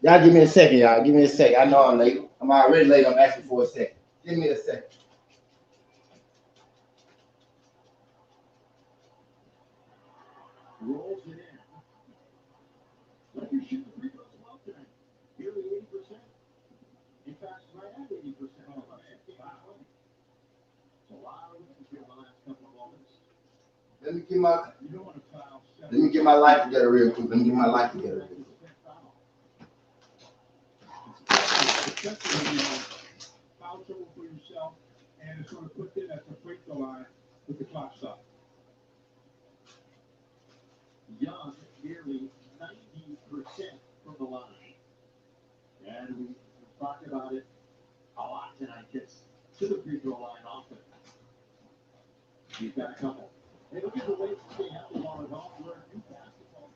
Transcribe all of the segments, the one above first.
Y'all give me a second, y'all. Give me a second. I know I'm late. I'm already late. I'm asking for a second. Give me a second. Rolls it in. Lakers shoot the free throws well tonight. Nearly 80%. In fact, right at 80% on the last game. Wow. It's a lot of wins here in the last couple of moments. Let me get my You don't want to foul. Let me get my life together real quick. Let me get my life together real quick. Especially when you foul trouble for yourself and it's sort of put in at the free throw line with the clock stop. Young, nearly 90% from the line. And we talked about it a lot tonight. Gets to the free throw line often. He's got a couple. Hey, look at the way to stay healthy while at home. Learn new basketball.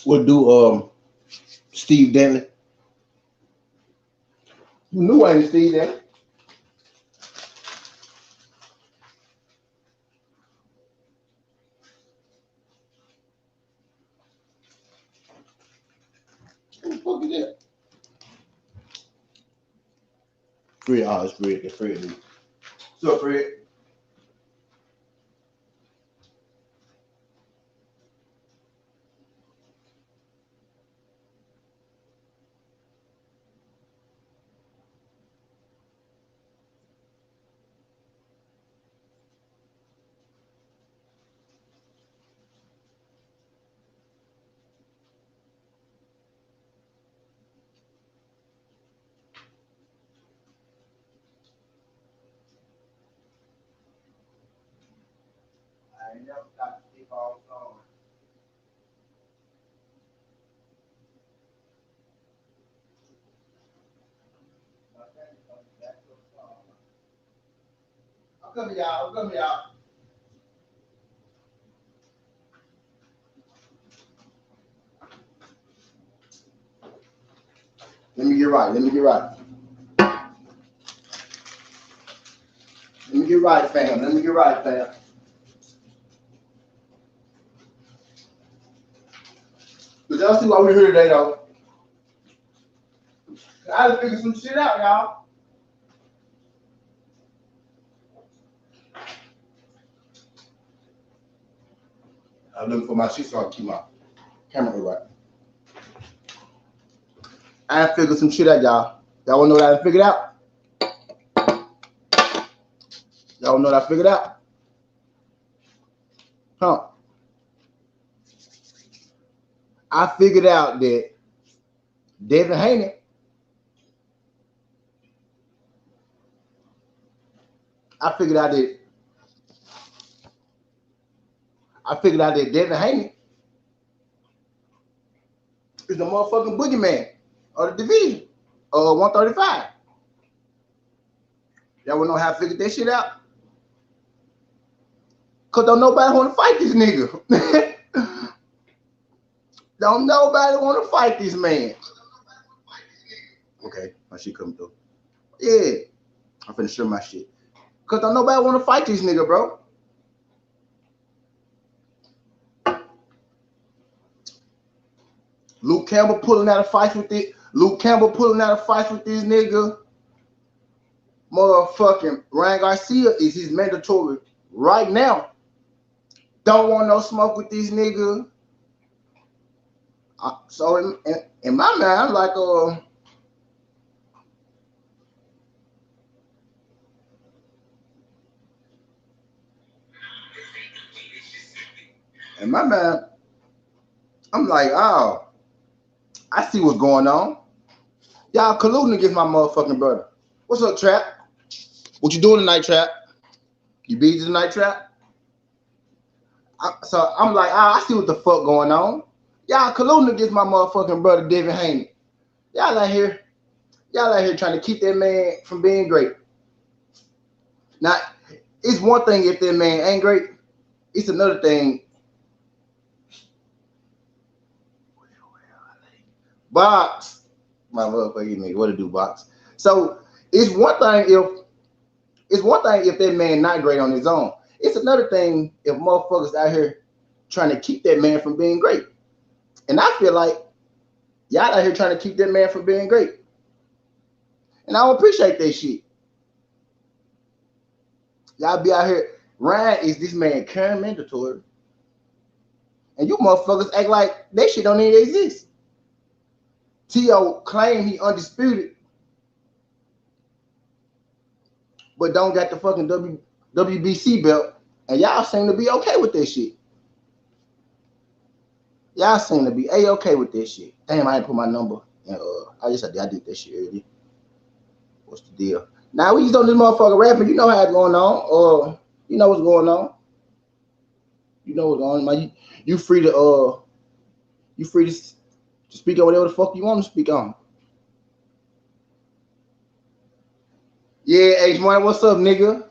What do Steve Denley? You knew I ain't Steve Denley. Who the fuck is that? Fred, oh, it's Fred. It's Fred. What's up, Fred? I ain't never got to sleep all summer. I'm coming, y'all. I'm coming, y'all. Let me get right. Let me get right. me get right, fam. Let me get right, fam. But y'all see why we're here today, though. I had to figure some shit out, y'all. I'm looking for my shit so I can keep my camera right. I had to figure some shit out, y'all. Y'all wanna know what I figured out? Y'all wanna know what I figured out? Huh? I figured out that Devin Haney figured out that Devin Haney is the motherfucking boogeyman of the division, 135. Y'all wanna know how I figured that shit out? Cause don't nobody wanna fight this nigga. Don't nobody wanna fight this man. Okay, my shit coming through. Yeah, I'm finna share my shit. Cause don't nobody wanna fight this nigga, bro. Luke Campbell pulling out a fight with this. Luke Campbell pulling out a fight with this nigga. Motherfucking Ryan Garcia is his mandatory right now. Don't want no smoke with this nigga. So in my mind, I'm like, in my mind, I'm like, oh, I see what's going on. Y'all colluding against my motherfucking brother. What's up, Trap? What you doing tonight, Trap? You busy tonight, Trap? So I'm like, oh, I see what the fuck going on. Y'all colluding against my motherfucking brother, Devin Haney. Y'all out here trying to keep that man from being great. Now, it's one thing if that man ain't great. It's another thing. Box. My motherfucking nigga, what to do, Box? So it's one thing if that man not great on his own. It's another thing if motherfuckers out here trying to keep that man from being great. And I feel like y'all out here trying to keep that man from being great. And I don't appreciate that shit. Y'all be out here. Ryan is this man current mandatory. And you motherfuckers act like that shit don't even exist. Teo claim he undisputed, but don't got the fucking WBC belt. And y'all seem to be okay with that shit. Y'all seem to be A-okay with that shit. Damn, I didn't put my number. And, I did that shit earlier. What's the deal? Now we just don't do motherfucker rapping. You know how it's going on. You know what's going on. You know what's going on. You free to speak on whatever the fuck you want to speak on. Yeah, H-Money, what's up, nigga?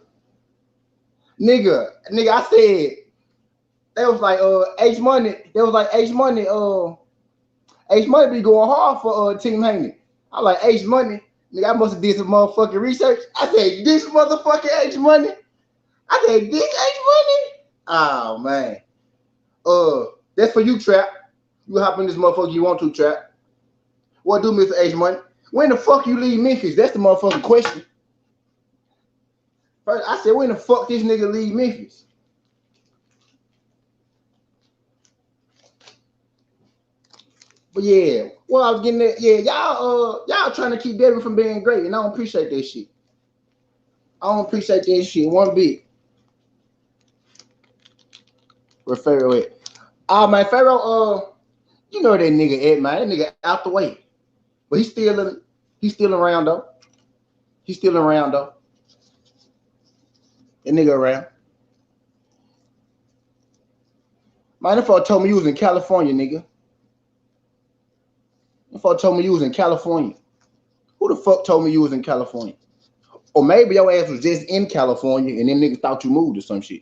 Nigga, I said they was like H-Money. They was like H-Money. H-Money be going hard for Team Haney. I like H-Money. Nigga, I must have did some motherfucking research. I said this motherfucking H-Money. I said this H-Money. Oh man. That's for you, Trap. You hop in this motherfucker you want to, Trap. What do, Mr. H-Money? When the fuck you leave Memphis? That's the motherfucking question. First, I said, when the fuck this nigga leave Memphis? But yeah, what I was getting at, yeah, y'all trying to keep Devin from being great, and I don't appreciate that shit. I don't appreciate that shit one bit. Where Pharaoh at? Man, Pharaoh, you know that nigga at, man. That nigga out the way. But he's still around though. He's still around though. That nigga around. Man, that fuck told me you was in California, nigga. That fuck told me you was in California. Who the fuck told me you was in California? Or maybe your ass was just in California and them niggas thought you moved or some shit.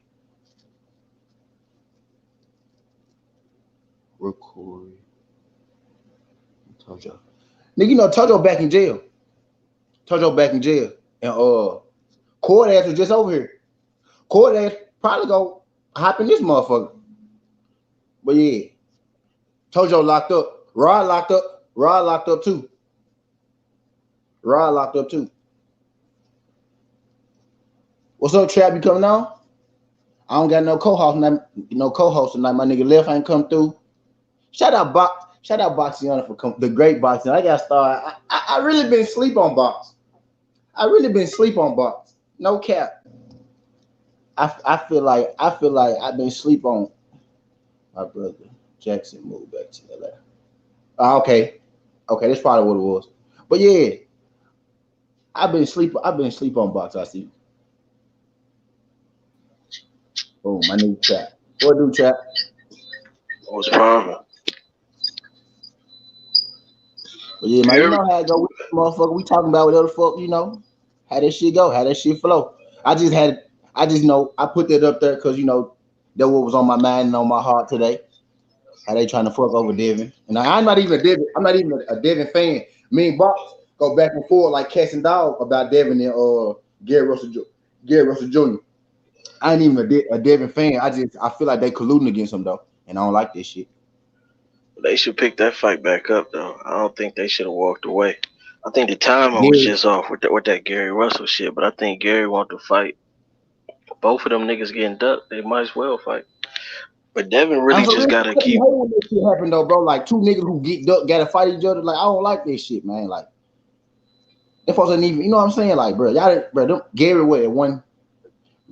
Record. Told y'all. Nigga, you know Tojo back in jail. And Cord ass was just over here. Corday probably go hop in this motherfucker. But yeah, Tojo locked up. Rod locked up. Rod locked up too. Rod locked up too. What's up, Trap? You coming on? I don't got no co-host tonight. No co-host tonight. My nigga Left ain't come through. Shout out Boxiana for the great Boxiana. I got started. I really been sleep on Box. I really been sleep on Box. No cap. I feel like I've been sleep on my brother Jackson moved back to LA. Okay, that's probably what it was. But yeah, I've been sleep on Box. I see. Oh, my new Trap. What do, Trap? What's the problem? But yeah, man, you know how it go with this motherfucker. We talking about whatever the fuck, you know, how that shit go, how that shit flow. I just know I put that up there because, you know, that what was on my mind and on my heart today. How they trying to fuck over Devin. And I'm not even a Devin fan. Me and Box go back and forth like cats and dogs about Devin and Gary Russell Jr. I ain't even a Devin fan. I feel like they colluding against him though. And I don't like this shit. They should pick that fight back up though. I don't think they should have walked away. I think the timing was just off with that Gary Russell shit, but I think Gary want to fight. Both of them niggas getting ducked, they might as well fight. But Devin really just gotta keep. This shit happen though, bro. Like two niggas who get ducked gotta fight each other. Like I don't like this shit, man. Like if I wasn't even, you know what I'm saying? Like, bro, Gary where one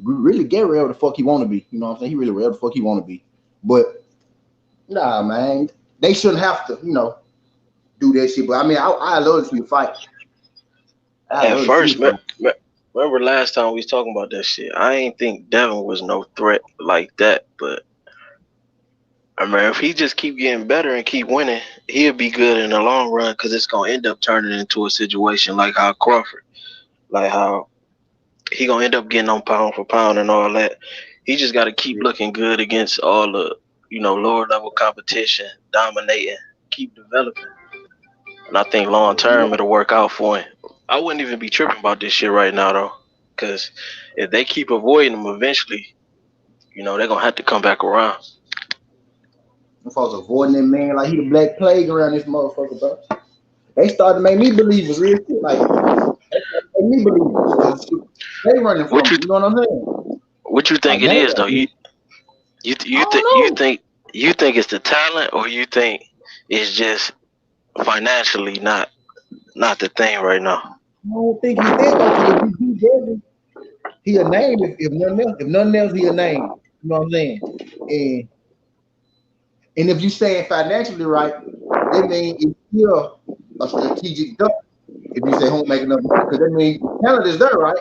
really Gary wherever the fuck he want to be. You know what I'm saying? He really wherever the fuck he want to be. But nah, man, they shouldn't have to, you know, do that shit. But I mean, I love to see the fight. At first, remember last time we was talking about that shit? I ain't think Devin was no threat like that, but I mean, if he just keep getting better and keep winning, he'll be good in the long run because it's gonna end up turning into a situation like how Crawford, like how he gonna end up getting on pound for pound and all that. He just got to keep looking good against all the, you know, lower level competition, dominating, keep developing. And I think long term it'll work out for him. I wouldn't even be tripping about this shit right now though, because if they keep avoiding him, eventually, you know, they're gonna have to come back around. If I was avoiding that man like he the Black Plague around this motherfucker, bro. They started to make me believe it's real shit. Like they make me believe they running from you know what I'm saying? What you think it is though? You think it's the talent, or you think it's just financially not the thing right now? I don't think he's there though. If he Devin, he a name. If nothing else, he a name. You know what I'm saying? And if you saying financially right, that means it's still a strategic duck. If you say home make enough money, because that means talent is there, right?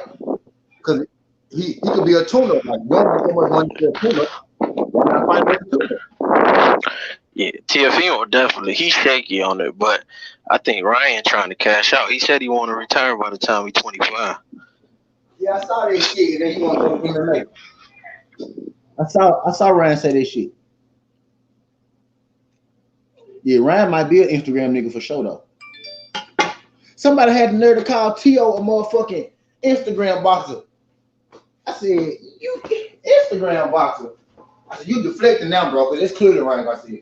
Because he could be a tuner. Like you don't make so much money to a tuner. Why not fight with a tuner? Yeah, TFE definitely. He's shaky on it, but I think Ryan trying to cash out. He said he want to retire by the time he's 25. Yeah, I saw that shit, and then he want to go to MMA. I saw Ryan say that shit. Yeah, Ryan might be an Instagram nigga for sure though. Somebody had the nerve to call Teo a motherfucking Instagram boxer. I said, you Instagram boxer. I said, you deflecting now, bro, because it's clearly Ryan Garcia.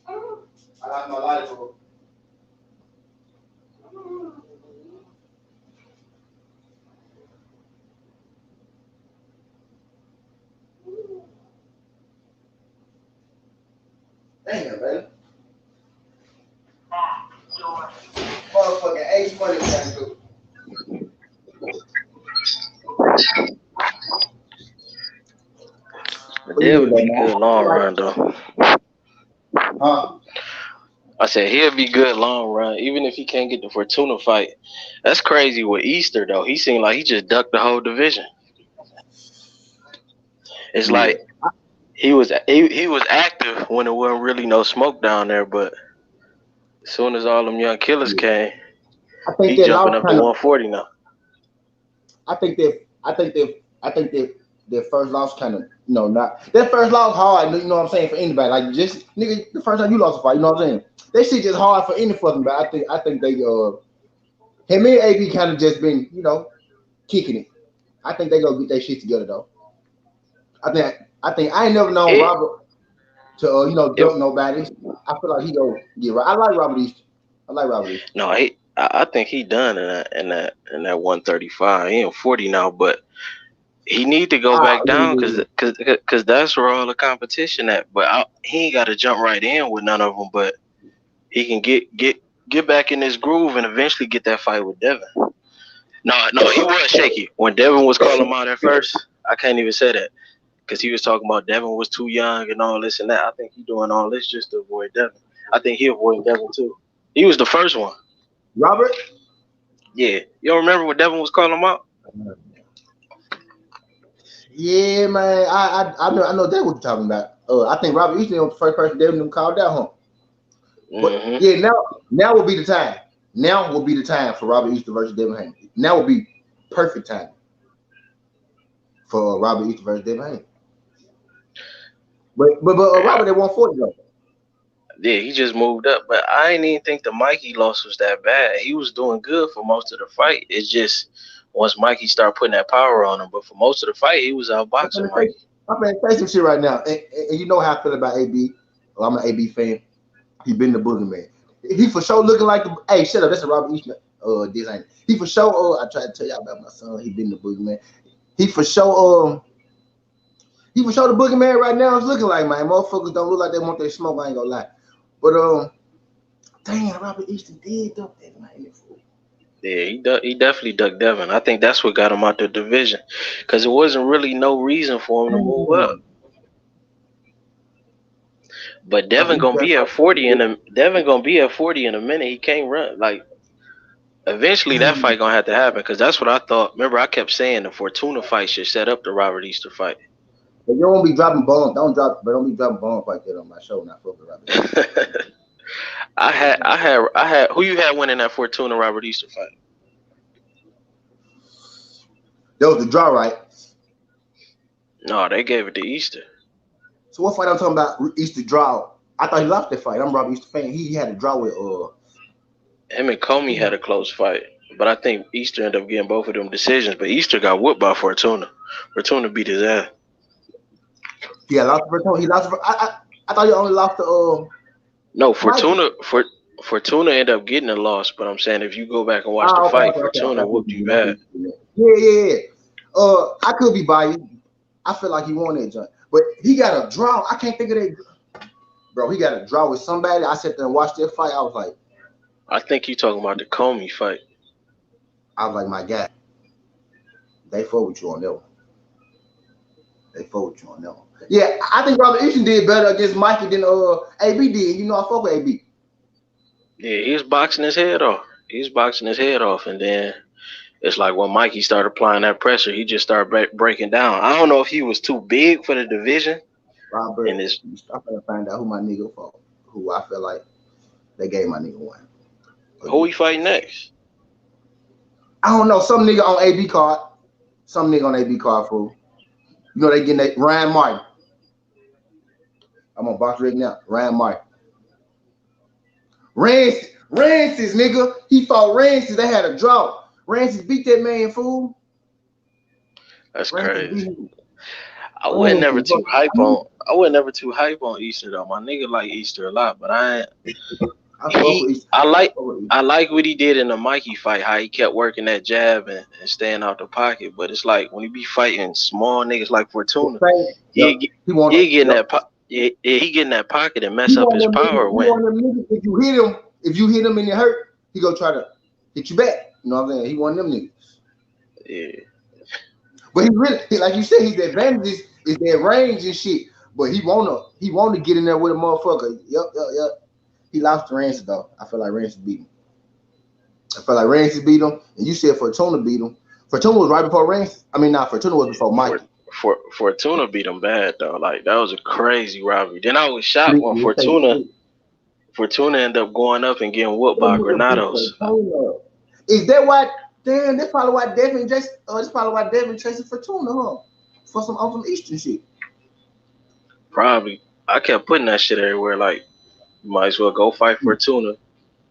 I lost my life, bro. Damn, man. Motherfucking H money trying to do. He'll be good long run though. Huh? I said he'll be good long run, even if he can't get the Fortuna fight. That's crazy with Easter though. He seemed like he just ducked the whole division. It's like he was active when there wasn't really no smoke down there, but as soon as all them young killers came, he jumping up to 140 now. I think that their first loss kind of, you know, not that first loss hard, you know what I'm saying, for anybody. Like just nigga, the first time you lost a fight, you know what I'm saying? That shit just hard for any fucking body. I think they Him and AB kind of just been, kicking it. I think they gonna get their shit together though. I ain't never known Robert to It, dump nobody. I feel like he go get right. I like Robert Easter. no, I think he done in that 135. He in 40 now, but he need to go back down because that's where all the competition at. But he ain't got to jump right in with none of them. But he can get back in this groove and eventually get that fight with Devin. No, he was shaky when Devin was calling him out at first. I can't even say that because he was talking about Devin was too young and all this and that. I think he doing all this just to avoid Devin. I think he avoided Devin too. He was the first one. Robert? Yeah. You don't remember when Devin was calling him out? Yeah, man. I know that's what you're talking about. I think Robert Easter was the first person Devin called out home. But yeah, now will be the time. Now will be the time for Robert Easter versus Devin Haney. Now will be perfect time for Robert Easter versus Devin Haney. But Robert at 140 though. Yeah, he just moved up. But I didn't even think the Mikey loss was that bad. He was doing good for most of the fight. It's just once Mikey started putting that power on him. But for most of the fight, he was outboxing Mikey. I'm gonna say some shit right now, and you know how I feel about AB. Well, I'm an AB fan. He been the boogeyman. He for sure looking like the. Hey, shut up. That's a Robert Eastman. This ain't. He for sure. I tried to tell y'all about my son. He been the boogeyman. He for sure. He for sure the boogeyman right now is looking like, man. Motherfuckers don't look like they want their smoke. I ain't gonna lie. But damn, Robert Easton did dump that man. Yeah, he definitely ducked Devin. I think that's what got him out the division because there wasn't really no reason for him to move up. But Devin gonna be at 40 in a minute. He can't run. Like eventually that fight gonna have to happen because that's what I thought. Remember, I kept saying the Fortuna fight should set up the Robert Easter fight. But you don't be dropping bombs. Don't be dropping bombs like that on my show. Not for Robert. I had who you had winning that Fortuna Robert Easter fight? That was the draw, right? No, they gave it to Easter. So what fight I'm talking about? Easter draw. I thought he lost that fight. I'm Robert Easter fan. He had a draw with him and Comey had a close fight, but I think Easter ended up getting both of them decisions. But Easter got whooped by Fortuna. Fortuna beat his ass. Yeah, lost to Fortuna. He lost. I thought he only lost to No, Fortuna ended up getting a loss, but I'm saying if you go back and watch the fight, Fortuna whooped you bad. Yeah. I could be biased. I feel like he won that joint, but he got a draw. I can't think of that. Bro, he got a draw with somebody. I sat there and watched that fight. I was like, I think you talking about the Comey fight. I was like, my guy, they fought with you on that one. Yeah, I think Robert Easton did better against Mikey than AB did. You know, I fuck with AB. Yeah, he was boxing his head off. And then it's like when Mikey started applying that pressure, he just started breaking down. I don't know if he was too big for the division. Robert, I'm gonna find out who my nigga fought. Who I feel like they gave my nigga one. Who he fight next? I don't know. Some nigga on AB card. Fool. You know they getting that Ryan Martin. I'm on box rig now. Ryan Martin. Rancis, nigga. He fought Rancis. They had a draw. Rancis beat that man, fool. That's crazy. I wasn't never too hype on Easter though. My nigga like Easter a lot, but I like what he did in the Mikey fight, how he kept working that jab and staying out the pocket. But it's like when he be fighting small niggas like Fortuna, he getting that pocket and mess up his power. If you hit him and it hurt, he go try to hit you back. You know what I'm saying? He one of them niggas. Yeah. But he really, like you said, his advantages is that range and shit. But he wanna get in there with a motherfucker. Yep. He lost to Rancis though. I feel like Rancis beat him. And you said Fortuna beat him. Fortuna was right before Rancis. Fortuna was before Mikey. Fortuna beat him bad though. Like that was a crazy robbery. Then I was shocked when Fortuna ended up going up and getting whooped by Granados. Is that why? Damn, that's probably why Devin chasing Fortuna, huh? For some Eastern shit. Probably. I kept putting that shit everywhere. Like, you might as well go fight Fortuna.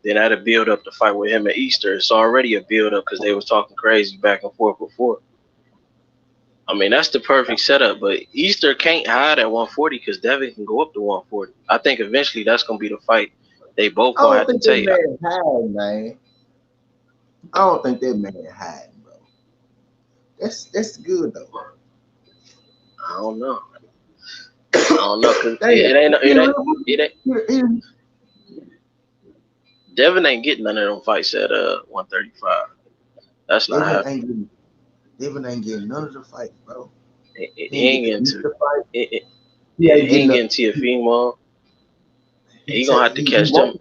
Then that'll build up the fight with him and Easter. It's already a build up because they was talking crazy back and forth before. I mean, that's the perfect setup. But Easter can't hide at 140 because Devin can go up to 140. I think eventually that's gonna be the fight they both gonna have to take. I don't think that man hiding, man. I don't think that man hiding, bro. That's good though. I don't know. Cause it ain't. Devin ain't getting none of them fights at 135. That's not happening. Devin ain't getting none of the fights, bro. He ain't getting to. He ain't getting Teo-Devin. He gonna have to catch them.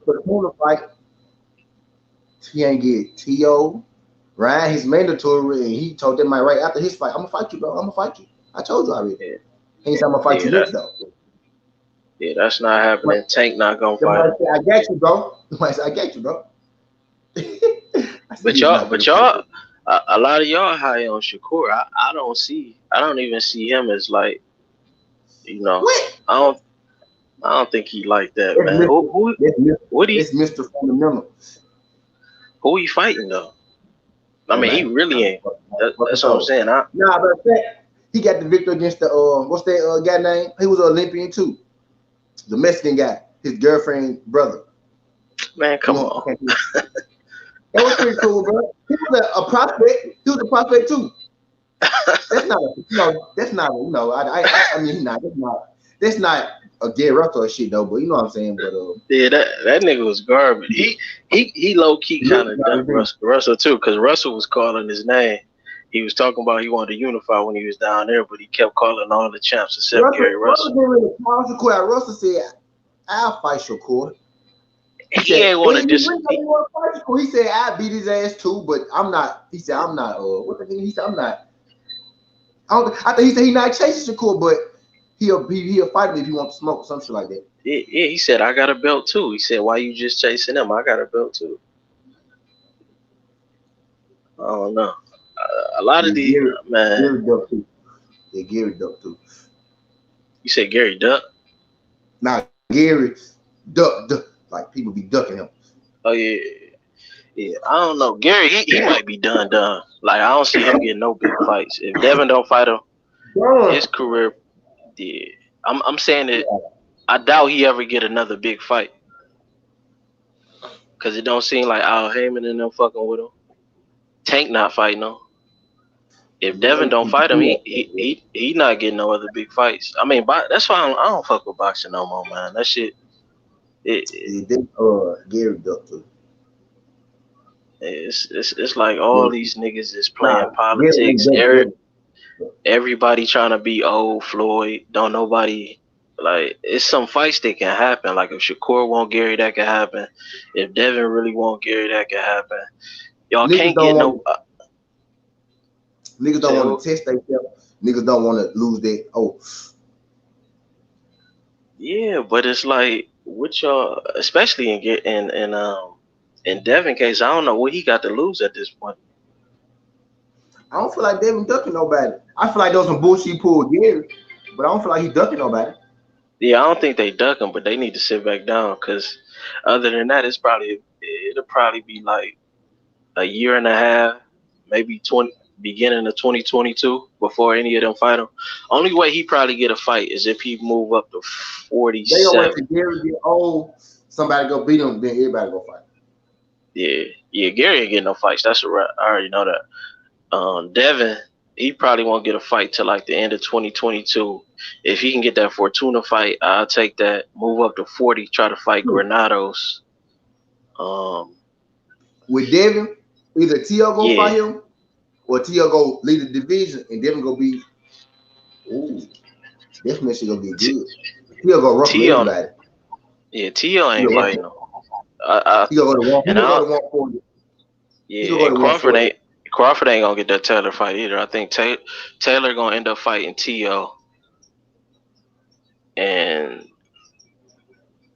He ain't get Teo. Ryan, he's mandatory, and he told them right after his fight, I'm gonna fight you, bro. I'm gonna fight you. I told you already. Yeah. He said I'm gonna fight you next though. Yeah, that's not happening. Tank not gonna fight. I got you, bro. I got you, bro. but y'all, a lot of y'all high on Shakur. I don't even see him as like, you know, what? I don't think he like that, man. It's Mr. Fundamentals. Who he fighting though? I mean, he really ain't. That's what I'm saying. Nah, but he got the victory against the what's that guy name? He was an Olympian too. The Mexican guy, his girlfriend's brother. Man, come on. That was pretty cool, bro. He was a prospect. He was a prospect too. That's not that's not a Gary Russell shit though, but you know what I'm saying. But yeah, that nigga was garbage. He low key kind of ducked Russell too, because Russell was calling his name. He was talking about he wanted to unify when he was down there, but he kept calling all the champs except Gary Russell. Russell said, "I'll fight Shakur." He ain't want to just. He said, "I beat his ass too, but I'm not." He said, "I'm not." What the hell? He said, "I'm not." I think he said he's not chasing Shakur, but he'll fight him if he wants to smoke or some shit like that. Yeah, he said, "I got a belt too." He said, "Why you just chasing him? I got a belt too." I don't know. A lot of these, man. Gary Duck too. Yeah, Gary Duck too. You said Gary Duck? Nah, Gary Duck. Like people be ducking him. Oh yeah. I don't know. Gary, he might be done. Like I don't see him getting no big fights. If Devin don't fight him, his career. Yeah, I'm saying that I doubt he ever get another big fight. Cause it don't seem like Al Heyman and them fucking with him. Tank not fighting him. If Devin don't fight him, he not getting no other big fights. I mean, that's why I don't fuck with boxing no more, man. That shit. Gary Duck too. It's like all these niggas is playing politics. Everybody trying to be old Floyd. Don't nobody like. It's some fights that can happen. Like if Shakur want Gary, that can happen. If Devin really want Gary, that can happen. Y'all can't get no. Niggas don't want to test themselves. Niggas don't want to lose their Yeah, but it's like with y'all, especially in Devin case, I don't know what he got to lose at this point. I don't feel like Devin ducking nobody. I feel like there was some bullshit pulled Gary, but I don't feel like he ducking nobody. Yeah, I don't think they duck him, but they need to sit back down because other than that, it'll probably be like a year and a half, maybe beginning of 2022 before any of them fight him. Only way he probably get a fight is if he move up to 47. They don't wait till Gary get old, somebody go beat him, then everybody go fight. Yeah, Gary ain't getting no fights. That's a right. I already know that. Devin, he probably won't get a fight till like the end of 2022. If he can get that Fortuna fight, I'll take that. Move up to 40, try to fight Granados. With Devin, either Teo go fight him or Teo go lead the division and Devin go be. Ooh, this man should go get good. Teo go rough everybody. Yeah, Teo ain't fighting him. He go to 140. Yeah, and Crawford ain't gonna get that Taylor fight either. I think Taylor gonna end up fighting Teo, and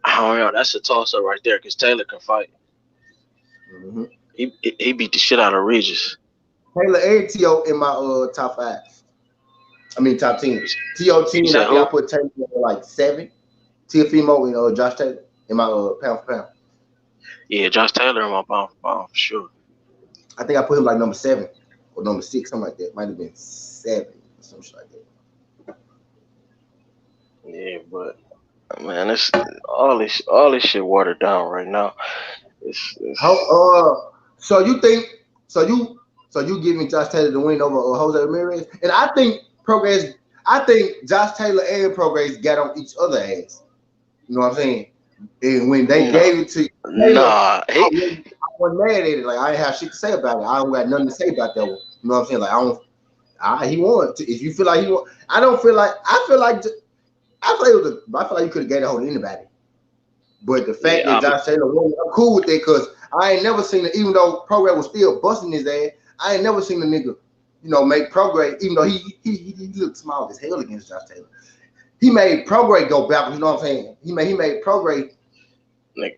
I don't know. That's a toss up right there because Taylor can fight. Mm-hmm. He beat the shit out of Regis. Taylor and Teo in my top 5. I mean top 10. Teo 10. I think I put Taylor like 7. Teofimo and Josh Taylor in my pound for pound. Yeah, Josh Taylor in my bomb for sure. I think I put him like number 7 or number 6, something like that. Might have been 7 or some shit like that. Yeah, but man, it's all this shit watered down right now. It's so you think you give me Josh Taylor to win over Jose Ramirez, and I think Josh Taylor and Progress got on each other ass. You know what I'm saying? And when they gave it to Taylor, I wasn't mad at it. Like I didn't have shit to say about it. I don't got nothing to say about that one. You know what I'm saying? Like he won. If you feel like he won, I feel like you could have gave it hold to anybody. But the fact that Josh Taylor won, I'm cool with that because I ain't never seen it. Even though Progress was still busting his ass, I ain't never seen a nigga, make Progress. Even though he looked small as hell against Josh Taylor, he made Progress go backwards. You know what I'm saying? He made Progress. He made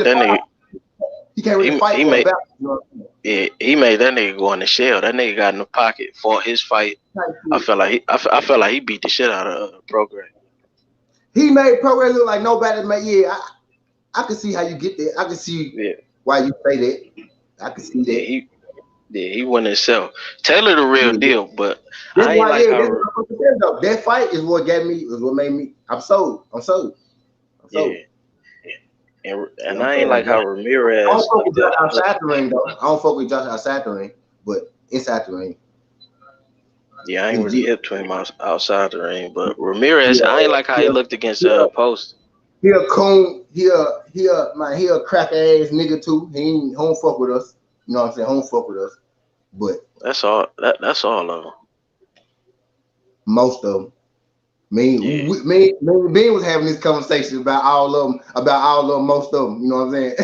that nigga. He can't really fight. He made that nigga go in the shell. That nigga got in the pocket for his fight. I felt like he beat the shit out of Progress. He made Progress look like nobody. I can see how you get there. I can see why you say that. I can see that. He won himself. Taylor the real deal, but I ain't like how that fight is what made me. I'm sold. Yeah. And I ain't like how Ramirez. I don't fuck with Josh outside the ring though. I don't fuck with Josh outside the ring, but inside the ring. Yeah, I ain't really hip to him outside the ring, but Ramirez, I ain't like how he looked against Post. He a coon. He a crack ass nigga too. He don't fuck with us. You know what I'm saying? Don't fuck with us. But that's all. That's all of them. Most of them. Me and Ben was having this conversation about all of them, most of them. You know what I'm saying?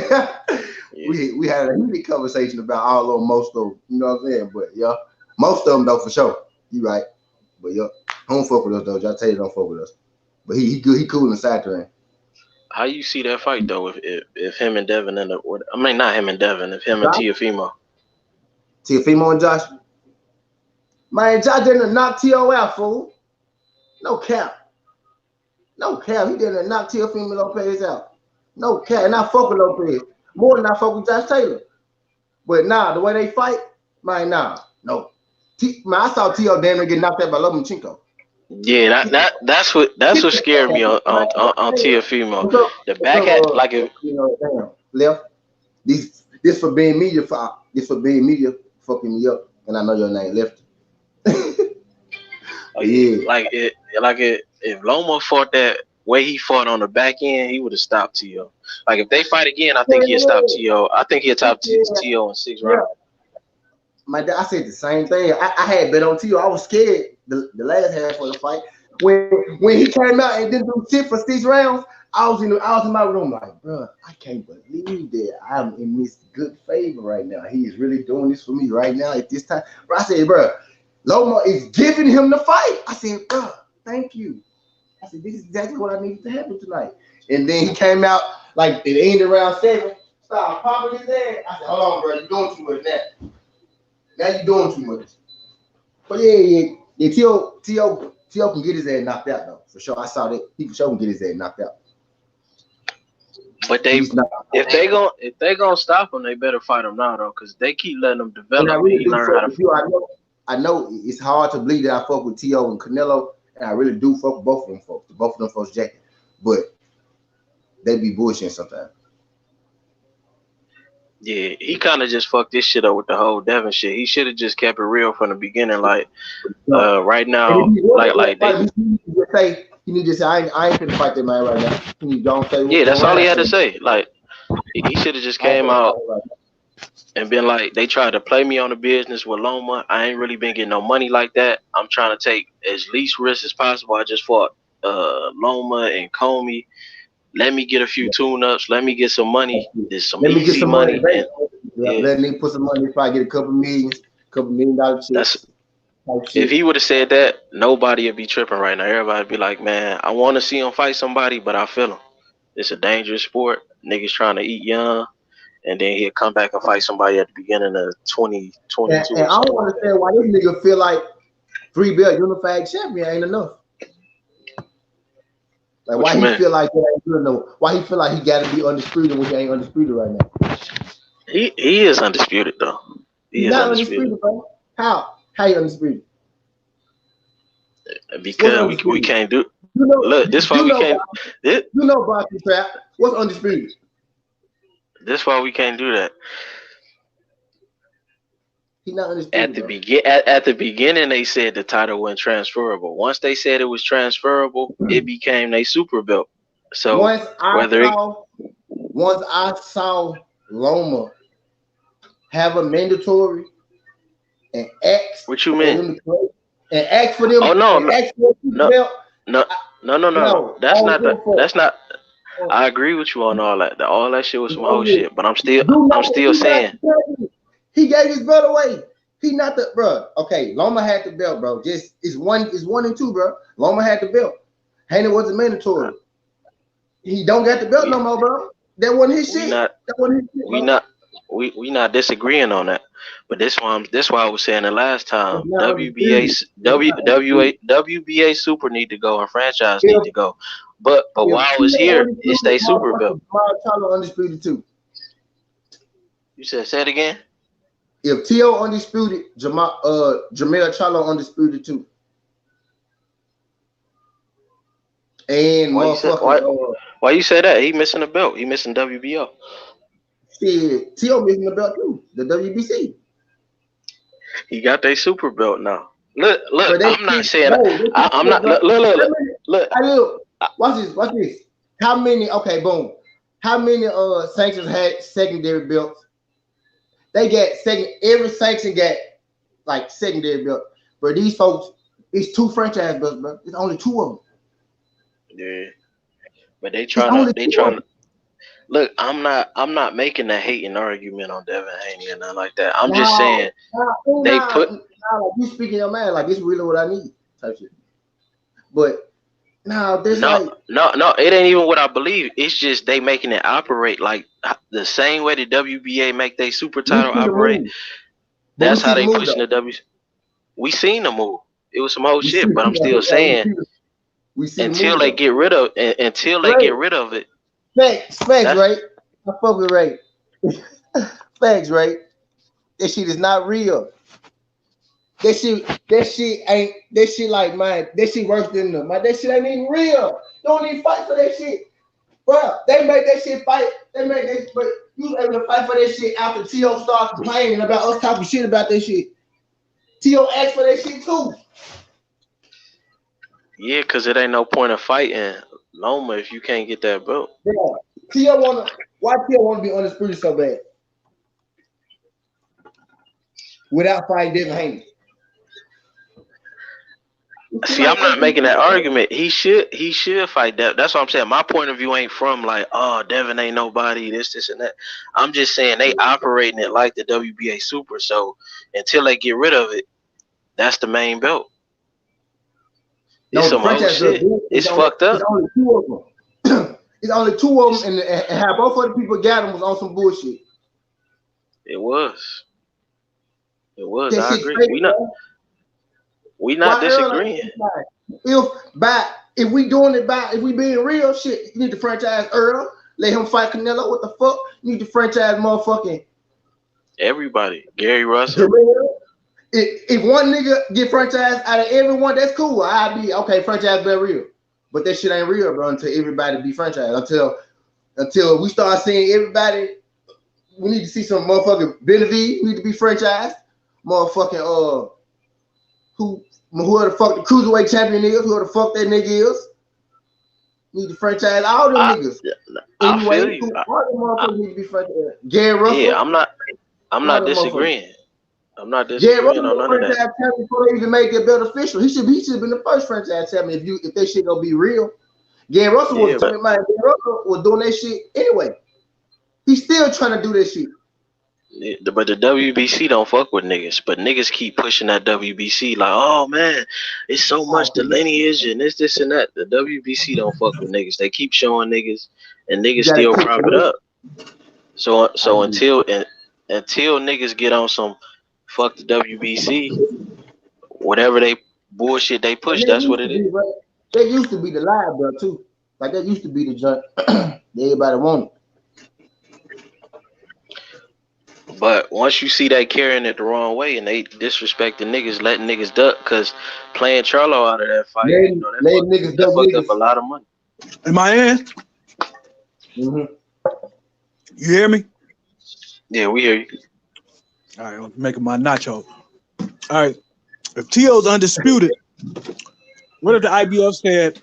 We had a heated conversation about all of them, most of them. You know what I'm saying? But yeah, most of them though for sure. You right. But yeah, don't fuck with us though. Y'all tell you don't fuck with us. But he good. He cool inside the ring. How you see that fight though? If him and Devin end up with, I mean not him and Devin, if him and Teofimo and Josh. Man, Josh didn't knock T.O. out, fool. No cap. He didn't knock Teofimo Lopez out. No cap. And I fuck with Lopez more than I fuck with Josh Taylor. But the way they fight, man, no. I saw Teo-Devin get knocked out by Lomachenko. Yeah, that's what scared me on Teofimo. The back hat, like if left. This for being media. This for being media fucking me up, and I know your name left. If Loma fought that way he fought on the back end, he would have stopped Teo. Like if they fight again, I think he'll stop Teo. I think he'll top Teo in 6 rounds. I said the same thing. I had bet on Teo. I was scared the last half of the fight. When he came out and didn't do shit for 6 rounds, I was in my room like, bro, I can't believe that I'm in this good favor right now. He is really doing this for me right now at this time. Bro, I said, bro, Loma is giving him the fight. I said, bro, thank you. I said, this is exactly what I needed to happen tonight. And then he came out like it ended around 7. Started popping his ass. I said, hold on, bro, you're doing too much now. Now you're doing too much. But yeah, Teo can get his ass knocked out though. For sure. I saw that. He for sure can get his ass knocked out. But if they gonna stop him, they better fight him now though, because they keep letting him develop. I know it's hard to believe that I fuck with Teo and Canelo, and I really do fuck with both of them folks. Both of them folks jacket, but they be bullshitting sometimes. Yeah, he kind of just fucked this shit up with the whole Devin shit. He should have just kept it real from the beginning. Like, right now, he need to say, I ain't gonna fight that man right now. He don't say. Yeah, that's all he had to say. Like, he should have just came out and been like, they tried to play me on the business with Loma. I ain't really been getting no money like that. I'm trying to take as least risk as possible. I just fought Loma and Comey. Let me get a few tune-ups. Let me get some money. There's some easy money. Let me put some money if I get a couple $1 million shit. If he would have said that, nobody would be tripping right now. Everybody would be like, man, I want to see him fight somebody, but I feel him. It's a dangerous sport. Niggas trying to eat young. And then he'll come back and fight somebody at the beginning of 2022. And I don't understand why this nigga feel like 3-belt unified champion ain't enough. Like, What why you he mean? feel like that ain't good enough? Why he feel like he got to be undisputed when he ain't undisputed right now? He is undisputed though. He He's is not undisputed undisputed, bro. How? How you undisputed? What's because we undisputed? can't do. You know, Look, this why you we know, can't. you know, boxing trap. What's undisputed? This why we can't do that. He's not undisputed, At the bro. at the beginning, they said the title wasn't transferable. Once they said it was transferable, it became a super belt. So Once I whether it, saw Loma have a mandatory and ask what you for mean? them to play and ask for them Oh no, and ask for a no, belt. no, no. No, That's all not the. good for That's not. I agree with you on all that. All that shit was some whole it. shit. But I'm still Do not saying. he gave his belt away. He not the bro. Okay, Loma had the belt, bro. Just it's one and two, bro. Loma had the belt. Haney wasn't mandatory. He don't got the belt no more, bro. That wasn't his shit. That wasn't his shit, bro. We not disagreeing on that. But this why I was saying the last time WBA Super need to go and franchise need to go. But while I was here, it stay super belt. Undisputed too. You said say it again? If Teo undisputed, Jamel Charlo undisputed too. And why you say that? He missing a belt. He missing WBO. Shit, Teo missing the belt too. The WBC. He got their super belt now. Look. I'm not saying. I'm not. Look. Watch this. How many? Okay, boom. How many sanctions had secondary belts? They got every sanction got like secondary belt. But these folks, it's 2 franchise belts, bro. It's only 2 of them. Yeah. But they trying to look, I'm not making a hating argument on Devin Haney or nothing like that. I'm just saying you speaking your mind, like this is really what I need type shit. But no, it ain't even what I believe. It's just they making it operate like the same way the WBA make their super title operate. That's how they pushing the W. We seen the move. It was some whole shit, but I'm still saying until they get rid of it. Facts, right? I fuck with Ray. Facts, right? That shit is not real. That shit like mine. That shit worse than them. That shit ain't even real. Don't even fight for that shit. Bro, they make that shit fight. They make that, but you was able to fight for that shit after Teo started complaining about us talking shit about that shit. Teo asked for that shit too. Yeah, because it ain't no point of fighting Loma if you can't get that belt. Yeah. Why Teo wanna be undisputed so bad? Without fighting Devin Haney. See, I'm not making that argument. He should fight that. That's what I'm saying. My point of view ain't from like, oh, Devin ain't nobody, this, and that. I'm just saying they operating it like the WBA Super. So until they get rid of it, that's the main belt. It's some old shit. It's fucked up. It's only 2 of them. It's only 2 of them, and how both of the people got them was on some bullshit. It was. I agree. We not disagreeing. If we being real, shit, you need to franchise Earl. Let him fight Canelo. What the fuck? You need to franchise motherfucking everybody. Gary Russell. If one nigga get franchised out of everyone, that's cool. I'd be okay. Franchise be real, but that shit ain't real, bro. Until everybody be franchised. Until we start seeing everybody, we need to see some motherfucking Benavides need to be franchised. Motherfucking whoever the fuck the cruiserweight champion is, whoever the fuck that nigga is, need to franchise all them niggas. I feel you. All them motherfuckers need to be franchised. Gary Russell. Yeah, I'm not disagreeing. I'm not disagreeing on none of that. Before they even made their belt official, he should have been the first franchise champion. If that shit gonna be real, Gary Russell was doing that shit anyway. He's still trying to do that shit. But the WBC don't fuck with niggas. But niggas keep pushing that WBC like, oh man, it's so much the lineage and this and that. The WBC don't fuck with niggas. They keep showing niggas, and niggas still prop it up. So until niggas get on some fuck the WBC, whatever they bullshit they push, that's what it is. They used to be the live belt too. Like that used to be the joint everybody wanted. But once you see they carrying it the wrong way and they disrespect the niggas, letting niggas duck, because playing Charlo out of that fight, that fucked up a lot of money. Am I in? Mm-hmm. You hear me? Yeah, we hear you. All right, I'm making my nacho. All right, if Teo's undisputed, what if the IBF said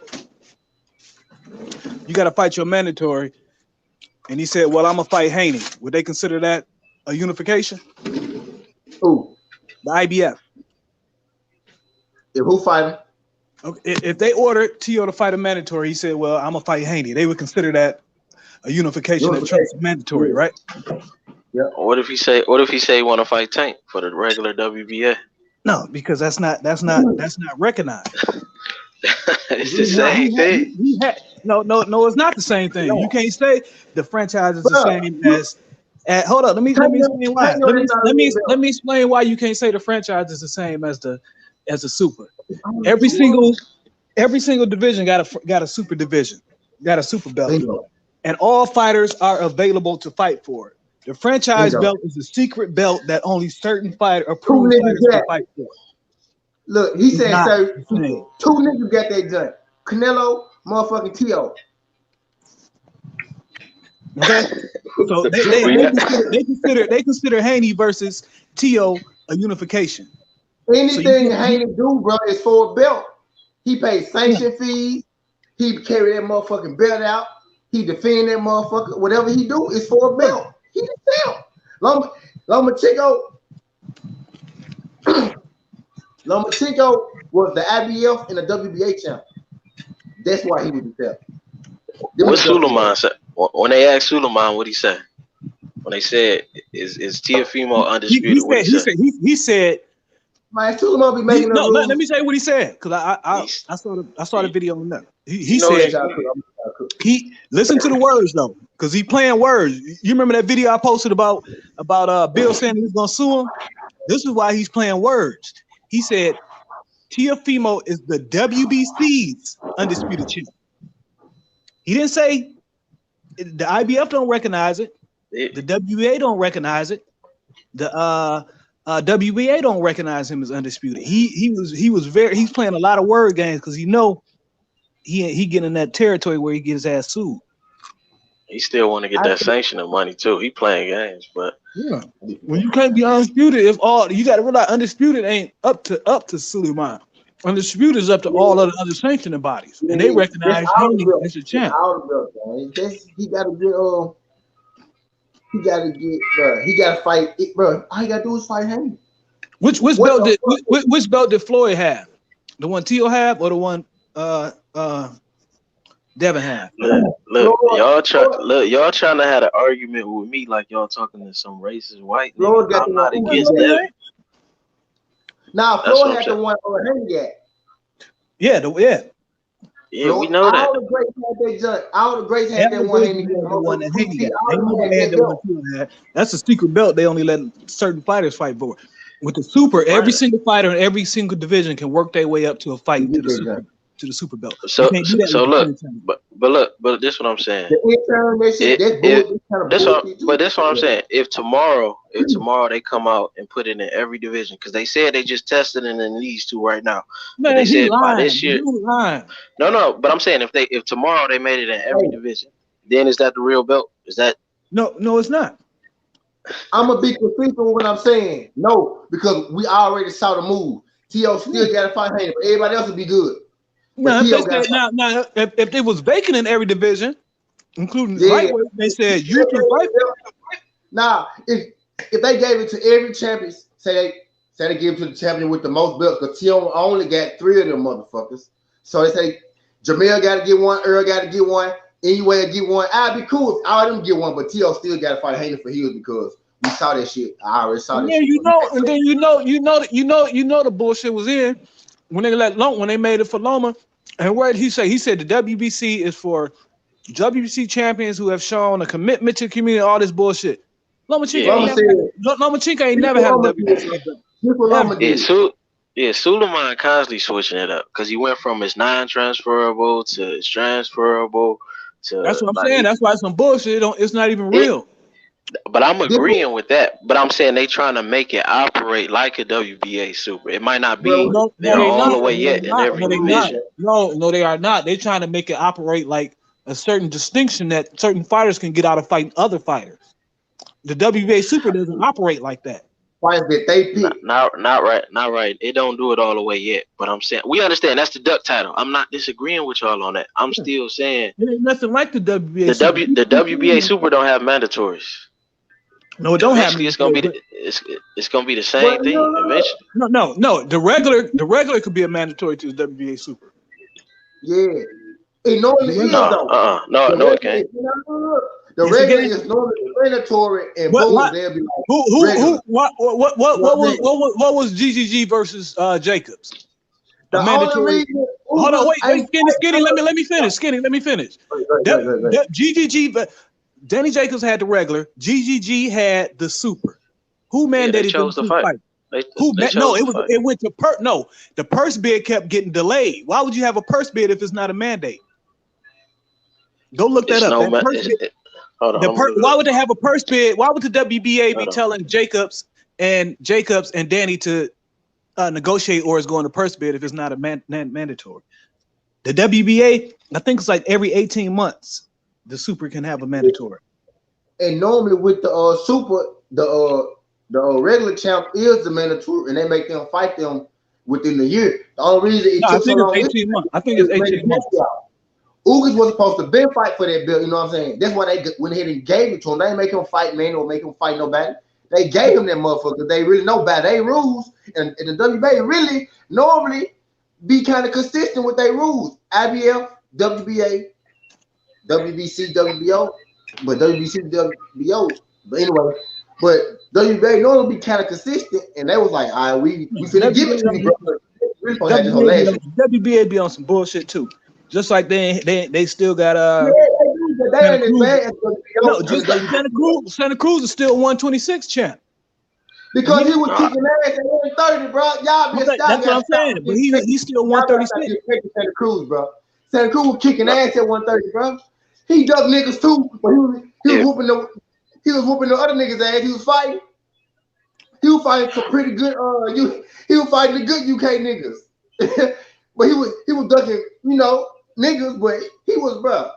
you got to fight your mandatory, and he said, "Well, I'm gonna fight Haney"? Would they consider that a unification? Who? The IBF. If who fighting? Okay, if they ordered Teo to fight a mandatory, he said, "Well, I'm gonna fight Haney." They would consider that a unification that trumps mandatory, yeah. Right? Yeah. What if he say he want to fight Tank for the regular WBA? No, because that's not recognized. It's the same thing. No, it's not the same thing. You can't say the franchise is the same as. Hold up, let me explain why. Let me explain why you can't say the franchise is the same as the super. Every single division got a super division, got a super belt, and all fighters are available to fight for it. The franchise belt is a secret belt that only certain approved fighters can fight for. Look, he said two niggas got that done. Canelo, motherfucking Teo. Okay, so they consider Haney versus Teo a unification. Anything Haney do, bro, is for a belt. He pays sanction fees. He carry that motherfucking belt out. He defend that motherfucker. Whatever he do is for a belt. He the belt. Lomachenko was the IBF and the WBA champ. That's why he was the belt. What Suleiman said? When they asked Suleiman what he said, when they said is Teofimo undisputed, he said. Man, Suleiman be making let me say what he said, because I saw the video on that. He said he listen to the words though, because he playing words. You remember that video I posted about Bill saying he was gonna sue him? This is why he's playing words. He said Teofimo is the WBC's undisputed champ. He didn't say the IBF don't recognize it, the WBA don't recognize it, the WBA don't recognize him as undisputed. He's playing a lot of word games because he getting in that territory where he gets his ass sued. He still want to get that sanctioning money too. He playing games, but yeah, when you can't be undisputed, you got to realize undisputed ain't up to Suleiman. Undisputed is up to all of the other sanctioning bodies, and they recognize Haney as a champ. He got to fight it, bro. All he got to do is fight Haney. Which belt did Floyd have? The one Teo have, or the one Devin have? Look, y'all trying to have an argument with me like y'all talking to some racist white nigga. I'm not against Devin. Now Floyd had the one Haney got. Yeah, we know that. All the greats had that junk. All the greats had that one Haney got. That's a secret belt. They only let certain fighters fight for. With the super, every single fighter in every single division can work their way up to a fight to the super belt. So look, but this is what I'm saying. That's what I'm saying. If tomorrow they come out and put it in every division, because they said they just tested it in these two right now. Man, they said by this year. No, but I'm saying if tomorrow they made it in every division, then is that the real belt? Is that no, it's not. I'm a big confused with what I'm saying. No, because we already saw the move. Teo still got to fight Haney, but everybody else would be good. Now, if it was vacant in every division, including the lightweight, they said you can fight. Now, if they gave it to every champion, say they give it to the champion with the most belts, because Teo only got 3 of them motherfuckers. So they say Jamel got to get one, Earl got to get one, anyway get one. I'd be cool if all of them get one, but Teo still got to fight Haney for heels because we saw that shit. I already saw that. Yeah, shit. And then you know the bullshit was in. When they made it for Loma, and what he said the WBC is for WBC champions who have shown a commitment to the community, all this bullshit. Lomachenko ain't never had a WBC. Yeah, Suleiman constantly switching it up because he went from it's non-transferable to it's transferable to. That's what I'm like saying. That's why some bullshit. It's not even real. But I'm agreeing with that. But I'm saying they trying to make it operate like a WBA Super. It might not be there all the way yet in every division. No, they are not. They're trying to make it operate like a certain distinction that certain fighters can get out of fighting other fighters. The WBA Super doesn't operate like that. Fighters that they pick. Not right. It don't do it all the way yet. But I'm saying we understand that's the duck title. I'm not disagreeing with y'all on that. I'm still saying it ain't nothing like the WBA Super. The WBA Super don't have mandatories. No, it don't have. It's gonna be the same thing eventually. No. The regular could be a mandatory to the WBA Super. Yeah, it normally is though. No, it can't. The regular is normally mandatory, and both they'll be like, what was GGG versus Jacobs? The mandatory. Reason, hold on, wait, Skinny. Let me finish. Skinny, let me finish. GGG. Danny Jacobs had the regular. GGG had the super. Who mandated them to fight? It went to No, the purse bid kept getting delayed. Why would you have a purse bid if it's not a mandate? Go look that up. Why would they have a purse bid? Why would the WBA be telling Jacobs and Danny to negotiate or is going to purse bid if it's not a mandatory? The WBA, I think it's like every 18 months. The super can have a mandatory. And normally with the super, the regular champ is the mandatory, and they make them fight them within the year. The only reason it took so long, 18 months. I think it's 18 months. Ugas was supposed to be fight for that belt. You know what I'm saying? That's why they went ahead and gave it to him. They didn't make him fight man or make him fight nobody. They gave him that motherfucker. They really know about their rules, and the WBA really normally be kind of consistent with their rules. IBF, WBA. WBC, WBO, but WBC, WBO. But anyway, but WBA normally be kind of consistent, and they was like, all right, we finna give it to you, bro. WBA be on some bullshit too. Just like they still got Santa Cruz is still 126 champ. Because he was kicking ass at 130, bro. Y'all missed out. That's what I'm saying. But he's still 136. Santa Cruz, bro. Santa Cruz was kicking ass at 130, bro. He ducked niggas too, but he was whooping the other niggas' ass. He was fighting. He was fighting some pretty good. He was fighting the good UK niggas, but he was ducking, niggas. But he was, bro.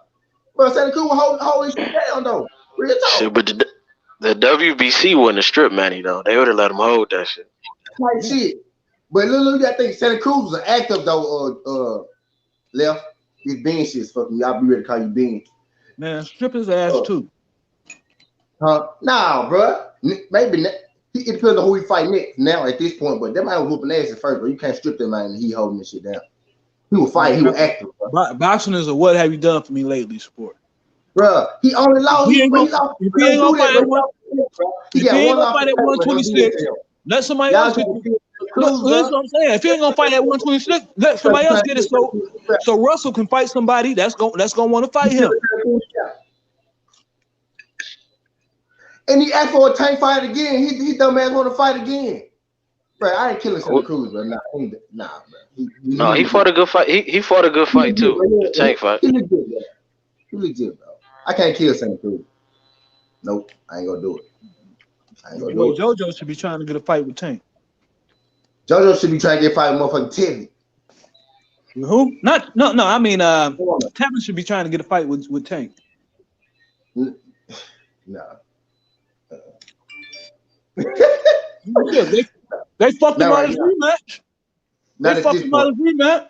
Santa Cruz was holding shit down though. Real talk. Shit, but the WBC wasn't a strip manny though. They would have let him hold that shit. Like shit. But look, I think Santa Cruz was an active though. Left his bean shit's fucking. Y'all be ready to call you bean. Man, strip his ass too. Nah, bro. Maybe it depends on who he fight next. Now at this point, but that man was whooping ass at first, but you can't strip that man and he holding this shit down. He was fighting. He was active. Boxing is a what have you done for me lately sport. Bro, he only lost. He ain't gonna fight at 126. Let somebody else get it. Look, that's what I'm saying. If he ain't gonna fight at 126, let somebody else get it. So Russell can fight somebody that's gonna want to fight him. And he asked for a tank fight again. He dumbass want to fight again. Bro, I ain't killing Santa Cruz, bro. Nah, bro. He fought a good fight. He fought a good fight too. The tank fight. He legit, bro. I can't kill Santa Cruz. Nope, I ain't gonna do it. JoJo should be trying to get a fight with Tank. JoJo should be trying to get a fight with motherfucking Tevin. Who? No. I mean, Tevin should be trying to get a fight with Tank. Nah. They fucked him out of his rematch. They fucked him out of his rematch.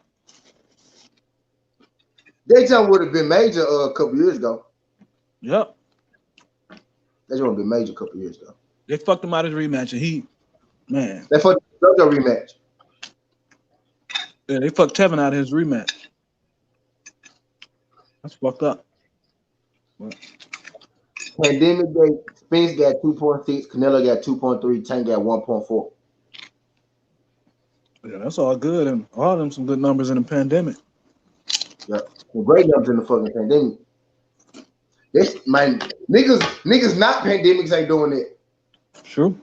They just would have been major a couple years ago. Yep. They just would have been major a couple years ago. They fucked him out of his rematch, and they fucked JoJo rematch. Yeah, they fucked Tevin out of his rematch. That's fucked up. What? Pandemic day, Spence got 2.6, Canelo got 2.3, Tank got 1.4. Yeah, that's all good, and all of them some good numbers in the pandemic. Yeah, some great numbers in the fucking pandemic. This man, niggas not pandemics ain't doing it. True.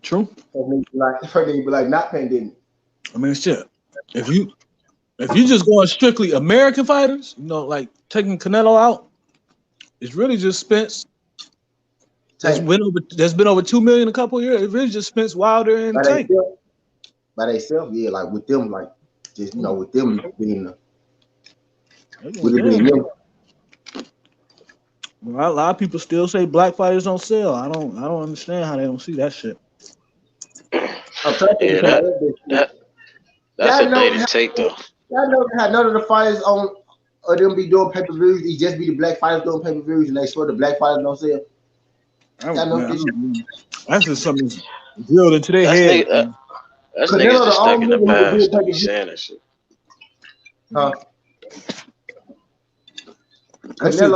True. Her nigga be like not pandemic. I mean, shit. If you just going strictly American fighters, you know, like taking Canelo out, it's really just Spence. There's been over 2 million a couple of years. It really just Spence, Wilder, and Tank. By themselves, yeah, like with them, like just with them being Well, a lot of people still say black fighters don't sell. I don't understand how they don't see that shit. That's a dated take though. Y'all know how none of the fighters on them be doing pay-per-views. It just be the black fighters doing pay-per-views, and they swear the black fighters don't sell. That's just something drilled into their head. That's niggas just stuck in the past to be saying that shit. Huh? I said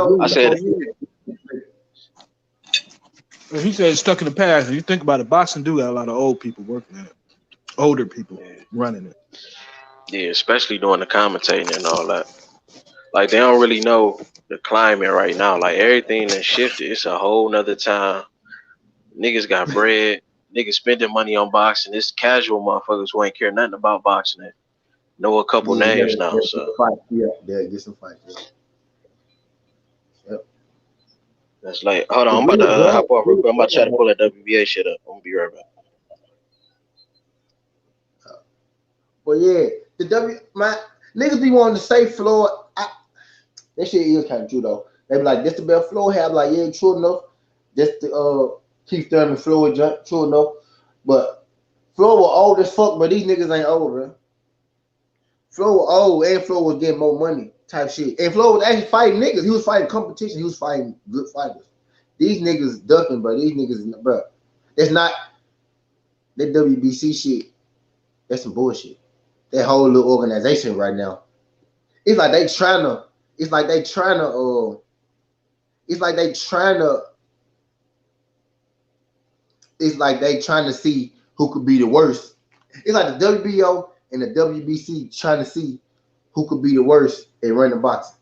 he said it's stuck in the past. And you think about it, boxing do got a lot of old people working in it. Older people running it. Yeah, especially doing the commentating and all that. Like, they don't really know the climate right now. Like, everything that shifted. It's a whole nother time. Niggas got bread. Niggas spending money on boxing. It's casual motherfuckers who ain't care nothing about boxing. It know a couple names now. So they'll get some fights. Yep. That's like, hold on, I'm about to hop off real quick. I'm about to try to pull that WBA shit up. I'm gonna be right back. But yeah, niggas be wanting to say Floyd. That shit is kind of true though. They be like, this the best Floyd have. Like, yeah, true enough. This the Keith Thurman Floyd jump, true enough. But Floyd was old as fuck, but these niggas ain't old, bro. Floyd was old and Floyd was getting more money type shit. And Floyd was actually fighting niggas. He was fighting competition. He was fighting good fighters. These niggas ducking, bro. These niggas, bro. It's not that WBC shit. That's some bullshit. That whole little organization right now. It's like they trying to see who could be the worst. It's like the WBO and the WBC trying to see who could be the worst at running boxing.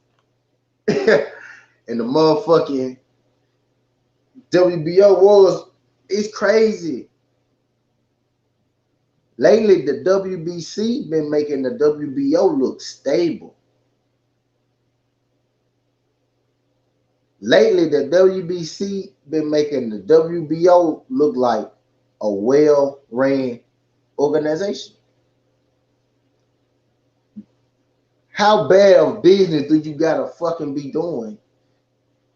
And the motherfucking WBO it's crazy. Lately, the WBC been making the WBO look stable. Lately, the WBC been making the WBO look like a well-ran organization. How bad of business do you gotta fucking be doing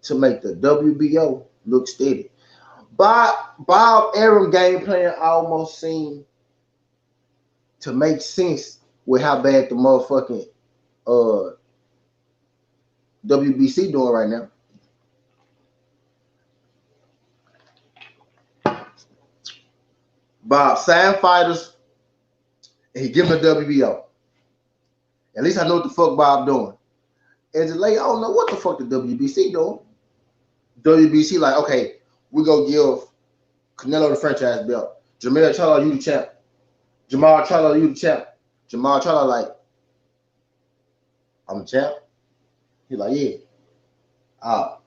to make the WBO look steady? Bob Arum game plan almost seemed to make sense with how bad the motherfucking WBC doing right now. Bob signed fighters and he give them the WBO. At least I know what the fuck Bob doing. As a lady, I don't know what the fuck the WBC doing. WBC like, okay, we go give Canelo the franchise belt. Jamal Charlo, you the champ. Jamal Charlo, you the champ. Jamal Charlo like, I'm the champ. He like, yeah.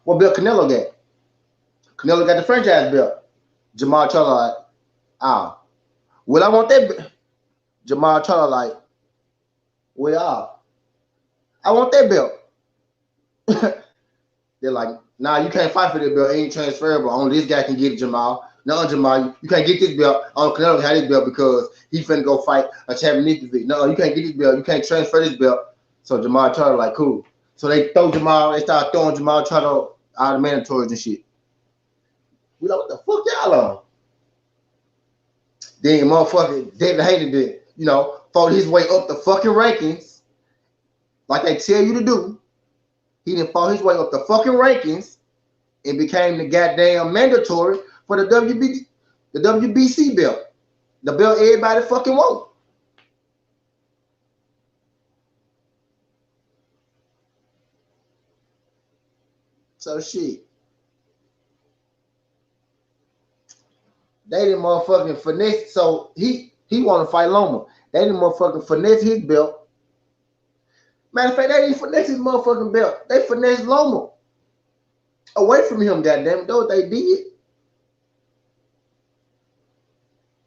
What belt Canelo got? Canelo got the franchise belt. Jamal Charlo like, well, I want that belt. Jamal Charlo like, well, I want that belt. They're like, nah, you can't fight for that belt. It ain't transferable. Only this guy can get it, Jamal. No, Jamal, you can't get this belt. Only Canelo can have this belt because he finna go fight a championship. No, you can't get this belt. You can't transfer this belt. So Jamal Charlo like, cool. So they start throwing Jamal Charlo out of mandatories and shit. We like, what the fuck y'all on? Then motherfucking Devin Haney did, fought his way up the fucking rankings like they tell you to do. He done fought his way up the fucking rankings and became the goddamn mandatory for the WBC belt. The belt everybody fucking want. So shit. They didn't motherfucking finesse. So he want to fight Loma. They didn't motherfucking finesse his belt. Matter of fact, they didn't finesse his motherfucking belt. They finessed Loma away from him, goddamn. Know what they did?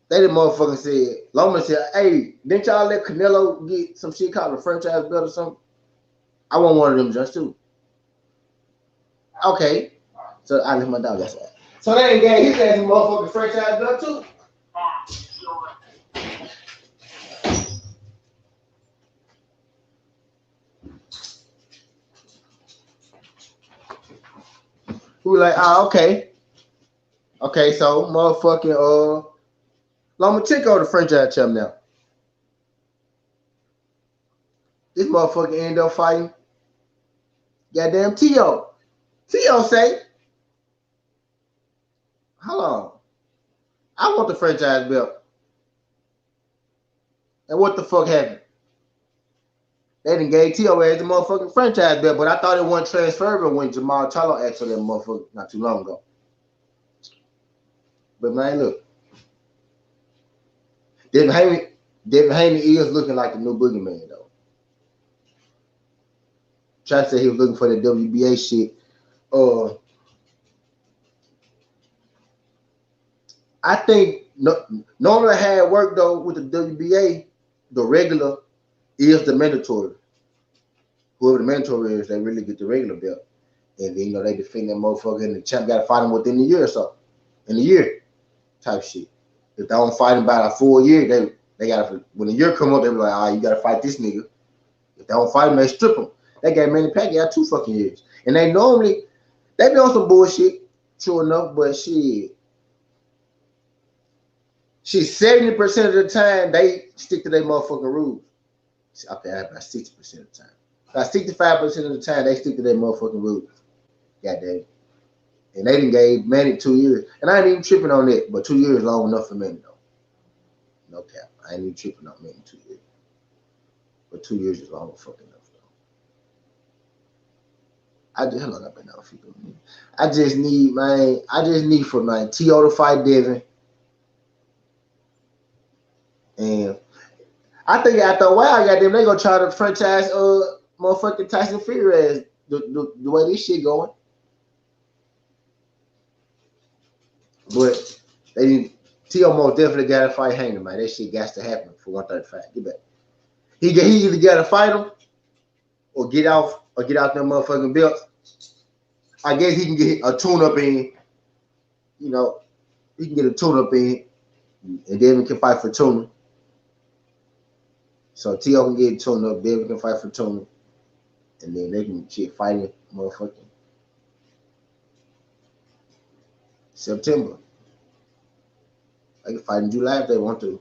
They the motherfucker said, Loma said, hey, didn't y'all let Canelo get some shit called a franchise belt or something? I want one of them just too. Okay. So I left my dog outside. So they ain't gave his ass a motherfucking franchise belt too. We were like, okay. Okay, so motherfucking Lomachenko the franchise champ now. This motherfucker ended up fighting goddamn Teo. Teo say, hold on. I want the franchise belt. And what the fuck happened? They done gave Teo as the motherfucking franchise belt, but I thought it wasn't transferable when Jamal Charlo asked for that motherfucker not too long ago. But man, look. Devin Haney is looking like the new boogeyman, though. Try to say he was looking for the WBA shit. I think normally had work though with the WBA, the regular is the mandatory. Whoever the mandatory is, they really get the regular belt. And then they defend that motherfucker and the champ gotta fight him within the year or so. In a year type shit. If they don't fight him by a full year, they gotta when the year come up, they be like, you gotta fight this nigga. If they don't fight him, they strip him. They gave Manny Pacquiao 2 fucking years. And they be on some bullshit, true enough, but shit. 70% of the time they stick to their motherfucking rules. Okay, about 60% of the time. About 65% of the time they stick to their motherfucking rules. Goddamn. And they done gave Manny 2 years. And I ain't even tripping on that, but 2 years long enough for Manny though. No cap. I ain't even tripping on Manny 2 years. But 2 years is long fucking enough though. How long I been out for you? I just need for my Teo to fight Devin. And I think after a while, goddamn, they gonna try to franchise motherfucking Tyson Fury as the way this shit going. But Teo most definitely gotta fight Haney, man. That shit got to happen for 135. Get back. He either gotta fight him or get out them motherfucking belts. I guess he can get a tune-up in, he can get a tune-up in, and Devin can fight for tuna. So Teo can get tuned up, Devin can fight for tuna, and then they can fighting motherfucking September. They can fight in July if they want to.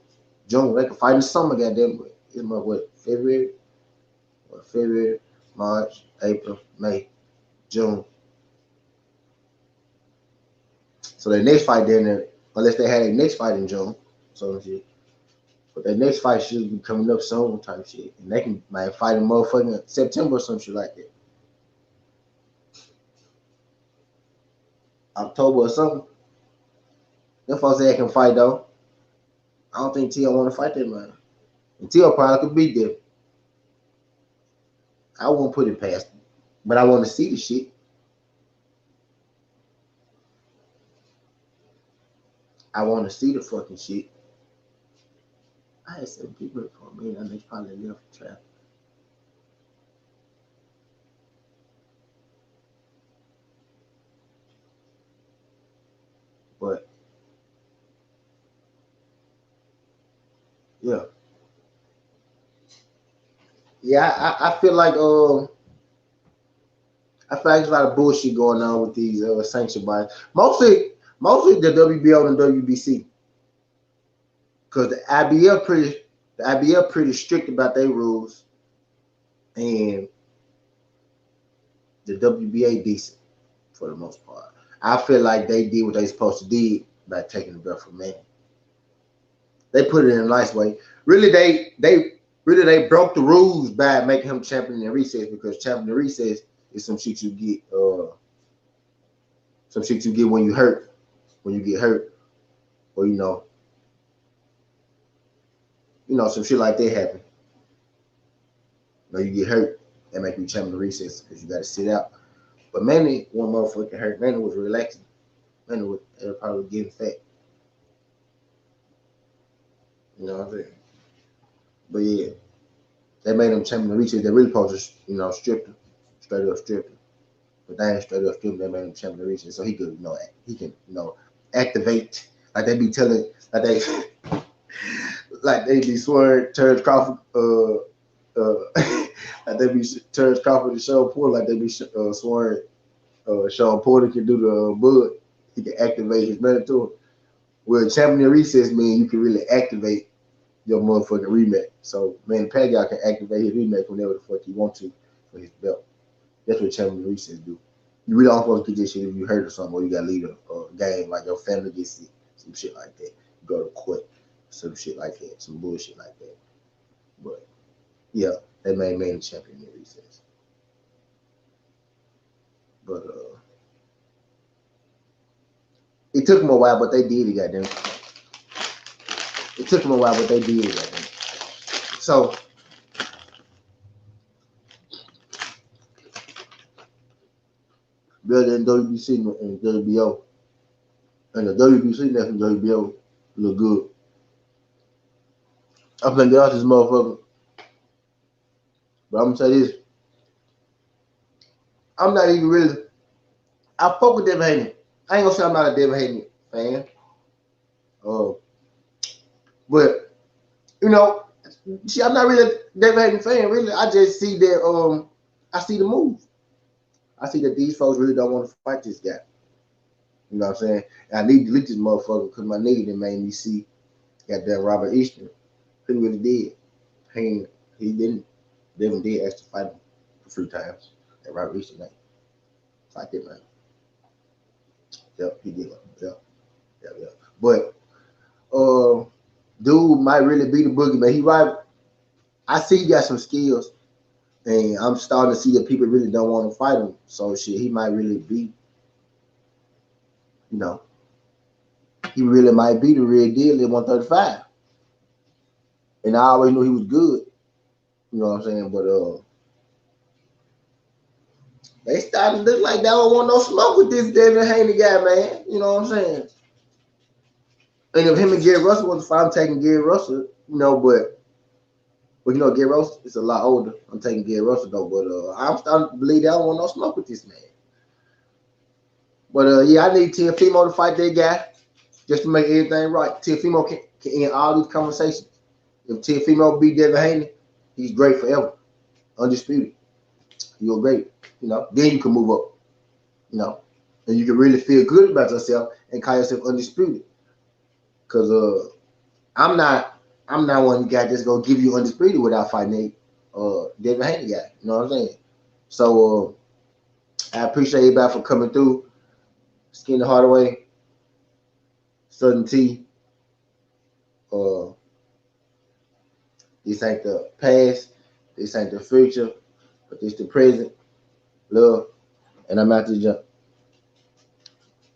June, they can fight in the summer, goddamn. It's February, March, April, May, June. So their next fight then, unless they had a next fight in June, so shit. But their next fight should be coming up soon, type shit. And they can fight in motherfucking September or some shit like that. October or something. Them folks that can fight though. I don't think Teo want to fight that man. And Teo probably could beat them. I won't put it past them. But I want to see the shit. I want to see the fucking shit. I had 7 people for me, and they probably left the trap. But yeah. Yeah, I feel like there's a lot of bullshit going on with these sanction bodies. Mostly the WBO and WBC. Because the IBF pretty strict about their rules, and the WBA decent for the most part. I feel like they did what they supposed to do by taking the belt from Manny. They put it in a nice way. Really, they broke the rules by making him champion in recess, because champion in recess is some shit you get. Some shit you get when you get hurt, or some shit like that happen. You get hurt, that make you champion in recess because you got to sit out. But Manny, one motherfucking hurt. Manny was relaxing. Manny was probably getting fat. You know what I'm saying? But yeah, they made him champion of the reaches. They really supposed to, you know, strip him, straight up strip him. But they ain't straight up strip him. They made him champion of the reaches, so he could, you know, he can, you know, activate like they be telling, like they, like they be swearing Terrence Crawford, like they be Terrence Crawford and Sean Porter, like they be swearing Sean Porter can do the bud. He can activate his mentor. Well, champion of recess means you can really activate your motherfucking rematch. So, man, Pacquiao can activate his rematch whenever the fuck he want to for his belt. That's what champion of recess do. You really don't supposed to get this shit if you hurt or something, or you got to leave a game, like your family gets sick, some shit like that. You go to court, some shit like that, some bullshit like that. But, yeah, they made man champion in recess. But, it took them a while, but they did it, goddamn. It took them a while, but they did it, goddamn. So, better than WBC and WBO. And the WBC next from WBO look good. I think they are this motherfucker. But I'm gonna say this. I'm not even really. I fuck with Devin Haney. I ain't gonna say I'm not a Devin Haney fan. But you know, see, I'm not really a Devin Haney fan. Really, I just see that. I see the move. I see that these folks really don't want to fight this guy. You know what I'm saying? And I need to delete this motherfucker because my nigga that made me see goddamn Robert Eastern. He really did. He didn't. Devin did ask to fight him for 3 times. And Robert Eastern ain't fight that man. Yep, he did. Yep. But dude might really be the boogie, man. He right. I see he got some skills, and I'm starting to see that people really don't want to fight him. So shit, he might really be. You know, he really might be the real deal at 135. And I always knew he was good. You know what I'm saying? But they started to look like they don't want no smoke with this Devin Haney guy, man. You know what I'm saying? And if him and Gary Russell was a fight, I'm taking Gary Russell, you know, but you know, Gary Russell is a lot older. I'm taking Gary Russell though, but I'm starting to believe they don't want no smoke with this man. But yeah, I need Teofimo to fight that guy just to make everything right. Teofimo can end all these conversations. If Teofimo beat Devin Haney, he's great forever. Undisputed. You're great. You know, then you can move up. You know, and you can really feel good about yourself and call yourself undisputed. Cause I'm not one of the guys that's gonna give you undisputed without fighting Devin Haney guy. You know what I'm saying? So I appreciate everybody for coming through. Skin the Hardaway, SouthernTea. This ain't the past, this ain't the future, but this the present. Love, and I'm out to jump.